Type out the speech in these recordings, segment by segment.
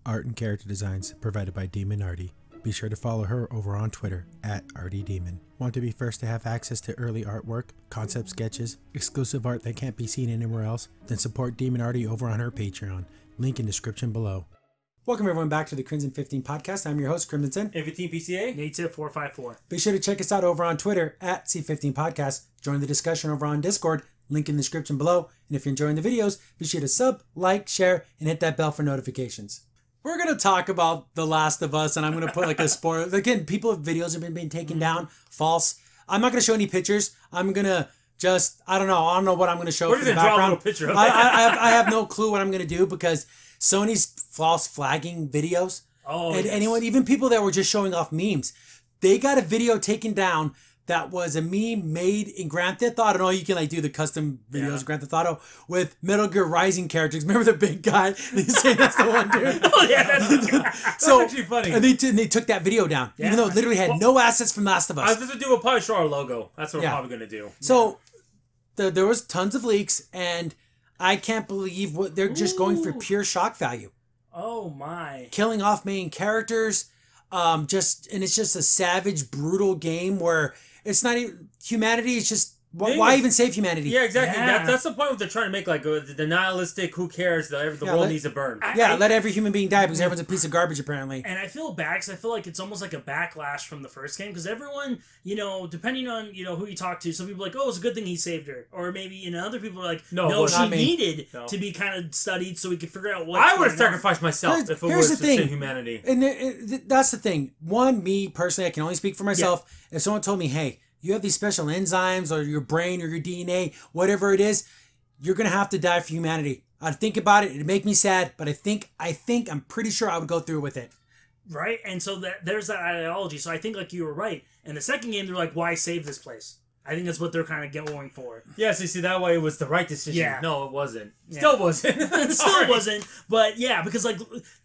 Art and character designs provided by Demon Artie. Be sure to follow her over on Twitter at ArtieDemon. Want to be first to have access to early artwork, concept sketches, exclusive art that can't be seen anywhere else? Then support Demon Artie over on her Patreon. Link in description below. Welcome everyone back to the Crimson 15 podcast. I'm your host, Crimson. M15PCA. Native454. Be sure to check us out over on Twitter at C15 Podcast. Join the discussion over on Discord. Link in the description below. And if you're enjoying the videos, be sure to sub, like, share, and hit that bell for notifications. We're going to talk about The Last of Us, and I'm going to put like a spoiler. Again, videos have been taken down. False. I'm not going to show any pictures. I'm going to just, I don't know what I'm going to show for the background. Draw a little picture of I have no clue what I'm going to do because Sony's false flagging videos. Oh, and anyone, even people that were just showing off memes, they got a video taken down that was a meme made in Grand Theft Auto. You can like do the custom videos of Grand Theft Auto with Metal Gear Rising characters. Remember the big guy? They say that's the one dude. Oh yeah, that's actually funny. And they took that video down, even though it literally had no assets from Last of Us. I was just we'll probably show our logo. That's what we're probably gonna do. So there was tons of leaks, and I can't believe what they're just going for pure shock value. Oh my! Killing off main characters, and it's just a savage, brutal game where it's not even humanity. It's just why even save humanity? Yeah, exactly. Yeah. That's the point. What they're trying to make, like the nihilistic. Who cares? The world needs to burn. Let every human being die because everyone's a piece of garbage apparently. And I feel bad because I feel like it's almost like a backlash from the first game because everyone, depending on who you talk to, some people are like, oh, it's a good thing he saved her, or maybe other people are like, no, she needed to be kind of studied so we could figure out what. I would have sacrificed myself if it was to save humanity. And that's the thing. One, me personally, I can only speak for myself. If someone told me, hey, you have these special enzymes or your brain or your DNA, whatever it is, you're going to have to die for humanity. I'd think about it. It'd make me sad, but I'm pretty sure I would go through with it. Right? And so there's that ideology. So I think like you were right. In the second game, they're like, why save this place? I think that's what they're kind of going for. Yeah, so you see, that way it was the right decision. Yeah. No, it wasn't. Yeah. Still wasn't. It still wasn't. But yeah, because like...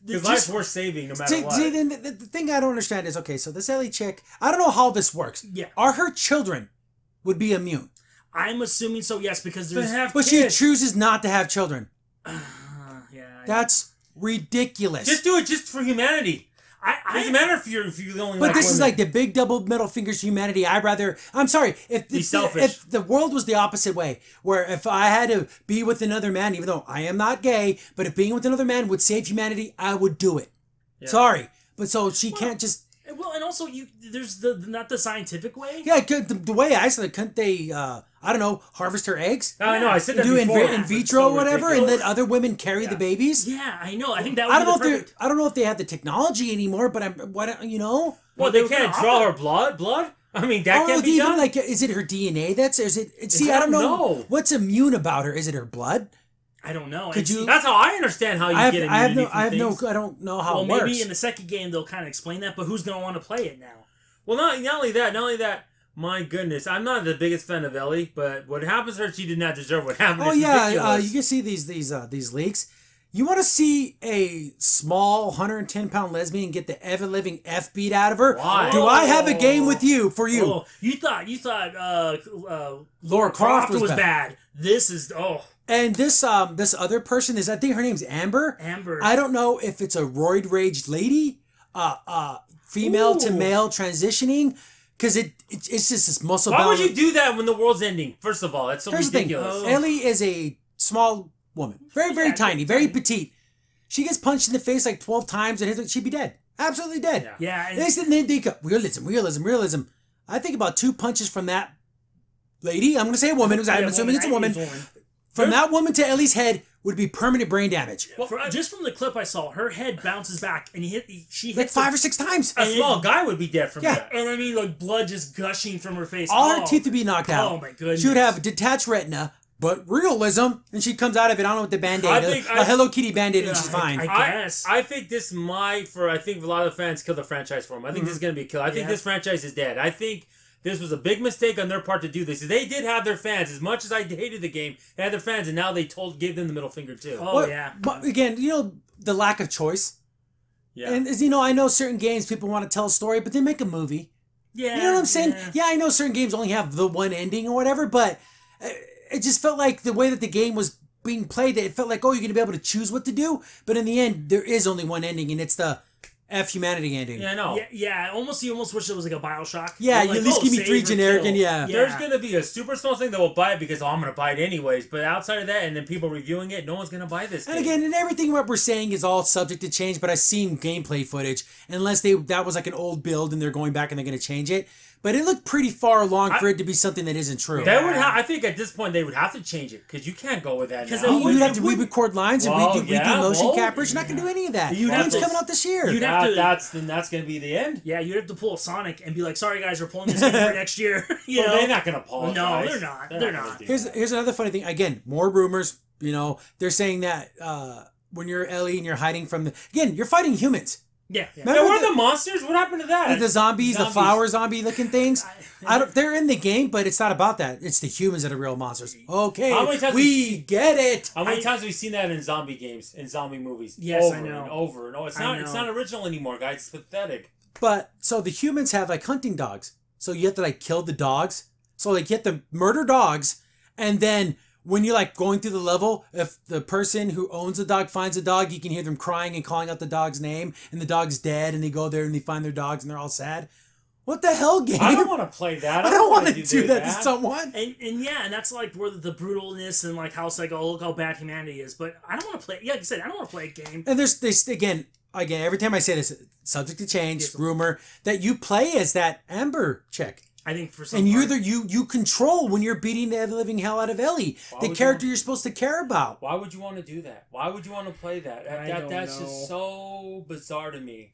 Because life's worth saving no matter what. See, the thing I don't understand is, okay, so this Ellie chick, I don't know how this works. Yeah. Are her children would be immune? I'm assuming so, yes, because there's... But she chooses not to have children. Yeah. That's ridiculous. Just do it just for humanity. It doesn't matter if you're the only. But this is like the big double middle fingers to humanity. I'm sorry, if the world was the opposite way, where if I had to be with another man, even though I am not gay, but if being with another man would save humanity, I would do it. Yeah. Sorry, but so she can't just. Well, and also there's not the scientific way. Yeah, the way I said, couldn't they? I don't know, harvest her eggs. I know. I said that do before. in vitro or whatever, and let other women carry the babies. Yeah, I know. I think that. I don't know if they have the technology anymore, but Well, they can't draw her blood. I mean, that can't be done. Like, is it her DNA? I don't know. What's immune about her? Is it her blood? I don't know. That's how I understand how you get immunity I don't know how it works. Well, maybe in the second game they'll kind of explain that, but who's going to want to play it now? Well, not only that. My goodness, I'm not the biggest fan of Ellie, but what happens to her, she did not deserve what happened. Oh yeah, you can see these leaks. You want to see a small 110-pound lesbian get the ever-living F beat out of her? Why? Do I have a game for you? Oh, you thought Lara Croft was bad. This is And this other person I think her name's Amber. Amber. I don't know if it's a roid raged lady, female to male transitioning. Because it's just this muscle. Why would you do that when the world's ending? First of all, that's so ridiculous. Ellie is a small woman, very very tiny, very petite. She gets punched in the face like 12 times, and she'd be dead, absolutely dead. Yeah. And they go realism. I think about 2 punches from that lady. I'm going to say a woman. I'm assuming it's a woman. From that woman to Ellie's head would be permanent brain damage. Well, just from the clip I saw, her head bounces back, and she hits like 5 or 6 times. A small guy would be dead from that. And I mean, like blood just gushing from her face. All her teeth would be knocked out. Oh my goodness. She would have detached retina, but realism, and she comes out of it. I don't know what the Band-Aid, a Hello Kitty Band-Aid, and she's fine. I guess. I think this might, I think a lot of the fans killed the franchise for him. I think this is going to be killed. I think this franchise is dead. I think this was a big mistake on their part to do this. They did have their fans. As much as I hated the game, they had their fans, and now they gave them the middle finger too. But again, the lack of choice. Yeah. And I know certain games people want to tell a story, but they make a movie. Yeah. You know what I'm saying? Yeah, I know certain games only have the one ending or whatever, but it just felt like the way that the game was being played that it felt like, oh, you're going to be able to choose what to do. But in the end, there is only one ending, and it's the F humanity ending. Yeah, I know. Yeah, you almost wish it was like a BioShock. Yeah, you at least give me 3 generic, and There's going to be a super small thing that will buy it because, I'm going to buy it anyways. But outside of that, and then people reviewing it, no one's going to buy this game. And again, and everything what we're saying is all subject to change, but I've seen gameplay footage, unless that was like an old build and they're going back and they're going to change it. But it looked pretty far along for it to be something that isn't true. I think at this point they would have to change it because you can't go with that now. You'd have to re-record lines and redo motion captures. You're not going to do any of that. Game's coming out this year. That's going to be the end. Yeah, you'd have to pull a Sonic and be like, sorry guys, we're pulling this game for next year. They're not going to apologize. No, they're not. They're not. Here's another funny thing. Again, more rumors. They're saying that when you're Ellie and you're hiding from you're fighting humans. Yeah. Where are the monsters? What happened to that? The zombies, the flower zombie looking things. They're in the game, but it's not about that. It's the humans that are real monsters. Okay, we get it. How many times have we seen that in zombie games, in zombie movies? Yes, over I know. And over and over. It's not original anymore, guys. It's pathetic. But so the humans have like hunting dogs. So you have to like kill the dogs. So like you have to murder dogs, and then when you're like going through the level, if the person who owns the dog finds a dog, you can hear them crying and calling out the dog's name, and the dog's dead, and they go there and they find their dogs and they're all sad. What the hell, game? I don't want to play that. I don't want to do that to someone. And that's like where the brutalness and like how it's like, oh, look how bad humanity is. But I don't want to play. Yeah, like I said, I don't want to play a game. And there's this again. Every time I say this, subject to change, rumor that you play as that Amber chick. I think for some and you control when you're beating the living hell out of Ellie, the character you're supposed to care about. Why would you want to do that? Why would you want to play that? That's just so bizarre to me.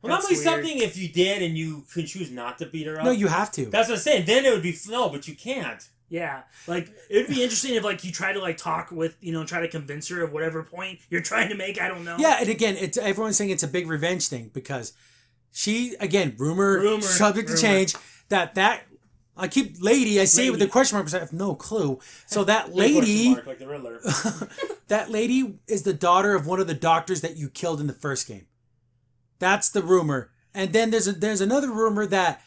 Well, not only something if you did and you can choose not to beat her up. No, you have to. That's what I'm saying. Then it would be but you can't. Yeah, like it'd be interesting if like you try to like talk with try to convince her of whatever point you're trying to make. I don't know. Yeah, and again, everyone's saying it's a big revenge thing because. She, again, rumor subject to change, that I keep lady, I say it with the question mark because I have no clue. So that lady, like the Riddler. that lady is the daughter of one of the doctors that you killed in the first game. That's the rumor. And then there's another rumor that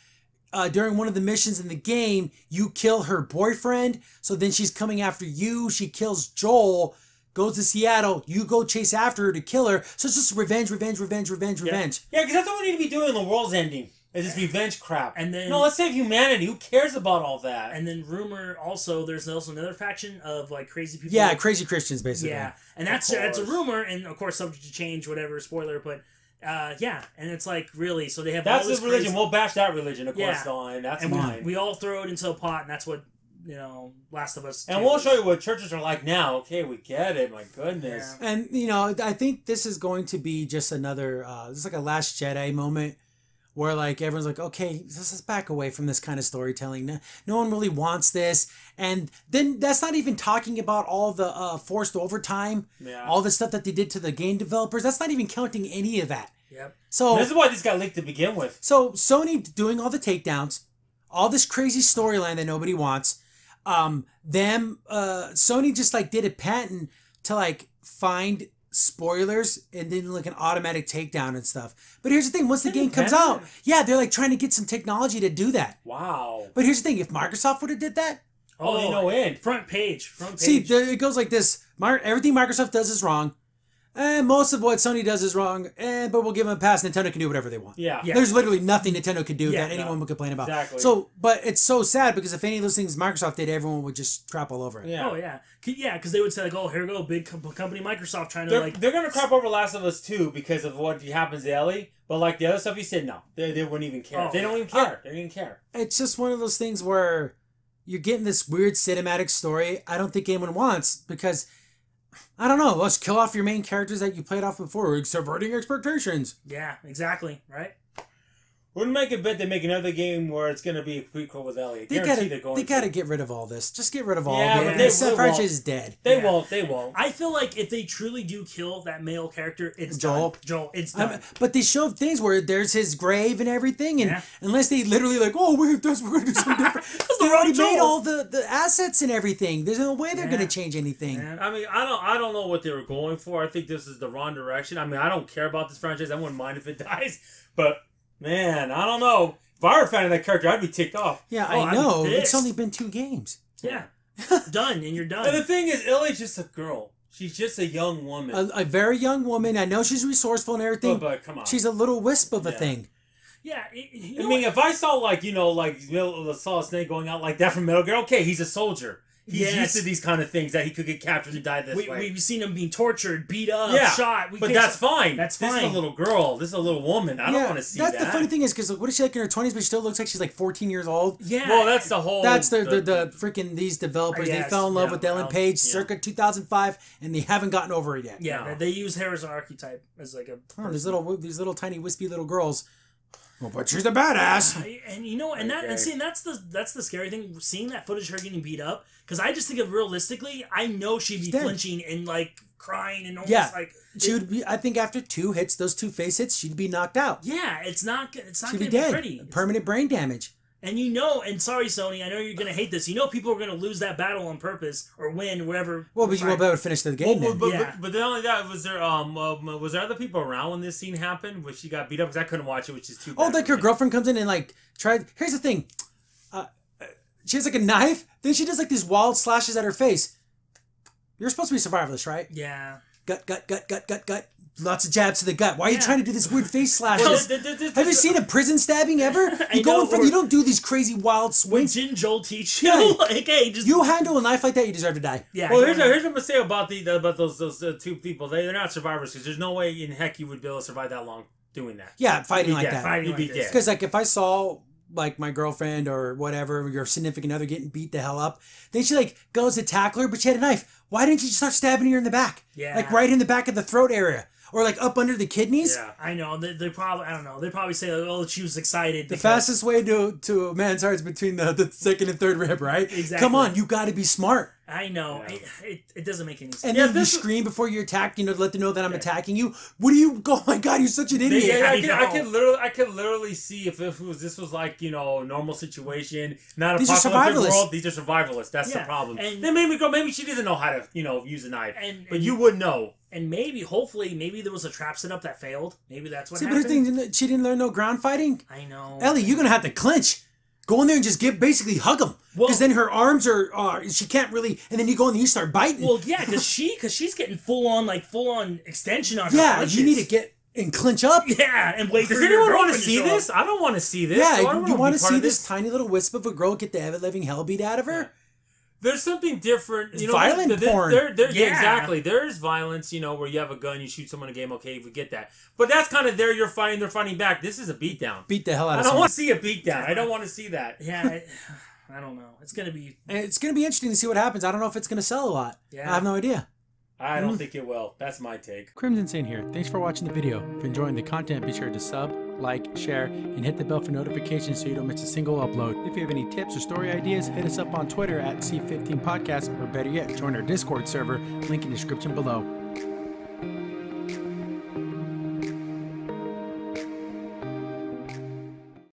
during one of the missions in the game, you kill her boyfriend. So then she's coming after you. She kills Joel. Goes to Seattle, you go chase after her to kill her. So it's just revenge. Yeah, because that's what we need to be doing in the world's ending. Is this revenge crap. And then let's save humanity. Who cares about all that? And then rumor also, there's also another faction of like crazy people. Yeah, crazy Christians basically. Yeah, and that's a rumor, and of course subject to change, whatever, spoiler, but. And it's like really, so they have. That's the religion. We'll bash that religion, of course, on. That's mine. We all throw it into a pot, and that's what. Last of Us. And we'll show you what churches are like now. Okay, we get it. My goodness. Yeah. And, I think this is going to be just another, this is like a Last Jedi moment where, like, everyone's like, okay, let's back away from this kind of storytelling. No one really wants this. And then that's not even talking about all the forced overtime, all the stuff that they did to the game developers. That's not even counting any of that. Yep. So this is why this got leaked to begin with. So Sony doing all the takedowns, all this crazy storyline that nobody wants. Sony just like did a patent to like find spoilers and then like an automatic takedown and stuff. But here's the thing, once the game comes out, they're like trying to get some technology to do that. Wow. But here's the thing, if Microsoft would have did that, they know in. Front page. See, it goes like this. Everything Microsoft does is wrong. And most of what Sony does is wrong, but we'll give them a pass. Nintendo can do whatever they want. Yeah. There's literally nothing Nintendo can do that anyone would complain about. Exactly. So, but it's so sad because if any of those things Microsoft did, everyone would just crap all over it. Yeah. Oh, yeah. Yeah, because they would say, like, oh, here we go, big company Microsoft trying to, They're going to crap over Last of Us 2 because of what happens to Ellie. But, like, the other stuff you said, no. They wouldn't even care. They don't even care. They don't even care. It's just one of those things where you're getting this weird cinematic story I don't think anyone wants because... I don't know. Let's kill off your main characters that you played off before. Subverting expectations. Yeah, exactly. Right? Wouldn't make a bet they make another game where it's going to be a prequel with Ellie. They gotta get rid of all this. Just get rid of all of it. But this franchise is dead. They won't. I feel like if they truly do kill that male character, it's Joel. Joel, it's done. But they show things where there's his grave and everything, and unless they literally like, we're going to do something different. They already made all the assets and everything. There's no way they're going to change anything. Yeah. I mean, I don't know what they were going for. I think this is the wrong direction. I mean, I don't care about this franchise. I wouldn't mind if it dies, but. Man, I don't know. If I were a fan of that character, I'd be ticked off. Yeah, I know. It's only been 2 games. Yeah. Done, and you're done. And the thing is, Ellie's just a girl. She's just a young woman. A very young woman. I know she's resourceful and everything. But come on. She's a little wisp of a thing. Yeah. I mean, if I saw, saw a snake going out like that from Metal Gear, okay, he's a soldier. He's used to these kind of things that he could get captured and die this way. We've seen him being tortured, beat up, shot. But that's fine. That's fine. This is a little girl. This is a little woman. I don't want to see that. That's the funny thing is, because what is she like in her 20s, but she still looks like she's like 14 years old? Yeah. Well, that's the whole... That's the freaking, these developers, they fell in love with Ellen Page circa 2005, and they haven't gotten over it yet. Yeah, they use her as an archetype, as like a... Oh, these little tiny wispy little girls. Well, but she's a badass. And you know, and that's the scary thing, seeing that footage of her getting beat up, because I just think of realistically, I know she'd be flinching and like crying and almost like she would be. I think after 2 hits, those 2 face hits, she'd be knocked out. Yeah, it's not she'd gonna be dead. Pretty. Permanent brain damage. And you know, and sorry, Sony, I know you're going to hate this. You know people are going to lose that battle on purpose or win or whatever. Well, but you won't be able to finish the game then. But not only that, was there other people around when this scene happened where she got beat up? Because I couldn't watch it, which is too bad. Oh, like her girlfriend comes in and like tried... Here's the thing. She has like a knife. Then she does like these wild slashes at her face. You're supposed to be a survivalist, right? Yeah. Gut. Lots of jabs to the gut. Why are you trying to do this weird face slashes? Have you seen a prison stabbing ever? You don't do these crazy wild swings. When Jin Joel teach you, like, hey, just... You handle a knife like that, you deserve to die. Yeah. Well, here's what I'm gonna say about those 2 people. They're not survivors, because there's no way in heck you would be able to survive that long doing that. Yeah, fighting like that. You'd be dead. Because like if I saw like my girlfriend or whatever, your significant other getting beat the hell up, then she like goes to tackle her, but she had a knife. Why didn't you just start stabbing her in the back? Yeah. Like right in the back of the throat area. Or like up under the kidneys. Yeah, I know. They probably, I don't know. They probably say, like, oh, she was excited. The fastest way to a man's heart is between the second and third rib, right? Exactly. Come on, you got to be smart. I know. Yeah. It doesn't make any sense. And then you scream before you're attacked, to let them know that I'm attacking you. What do you... Oh my God, you're such an idiot. I could literally see if this was like, normal situation, not a apocalyptic world. These are survivalists. That's the problem. And then maybe she doesn't know how to, use a knife. But you would know. And hopefully there was a trap set up that failed. Maybe that's what happened. But her thing, she didn't learn no ground fighting. I know. Ellie, you're going to have to clinch. Go in there and just basically hug him. Because then her arms are, she can't really, and then you go in and you start biting. Well, yeah, because she's getting full on extension on her punches. You need to get and clinch up. Yeah, and wait. Does anyone want to see this? I don't want to see this. Yeah, you want to see this tiny little wisp of a girl get the ever-living hell beat out of her? Yeah. There's something different. Violent porn. Exactly. There's violence, where you have a gun, you shoot someone in a game, okay, we get that. But that's kind of there, they're fighting back. This is a beatdown. Beat the hell out of someone. I don't want to see a beatdown. I don't want to see that. Yeah, I don't know. It's going to be interesting to see what happens. I don't know if it's going to sell a lot. Yeah. I have no idea. I don't think it will. That's my take. Crimson Saint here. Thanks for watching the video. If you're enjoying the content, be sure to sub, like, share, and hit the bell for notifications so you don't miss a single upload. If you have any tips or story ideas, hit us up on Twitter at C15Podcast, or better yet, join our Discord server, link in the description below.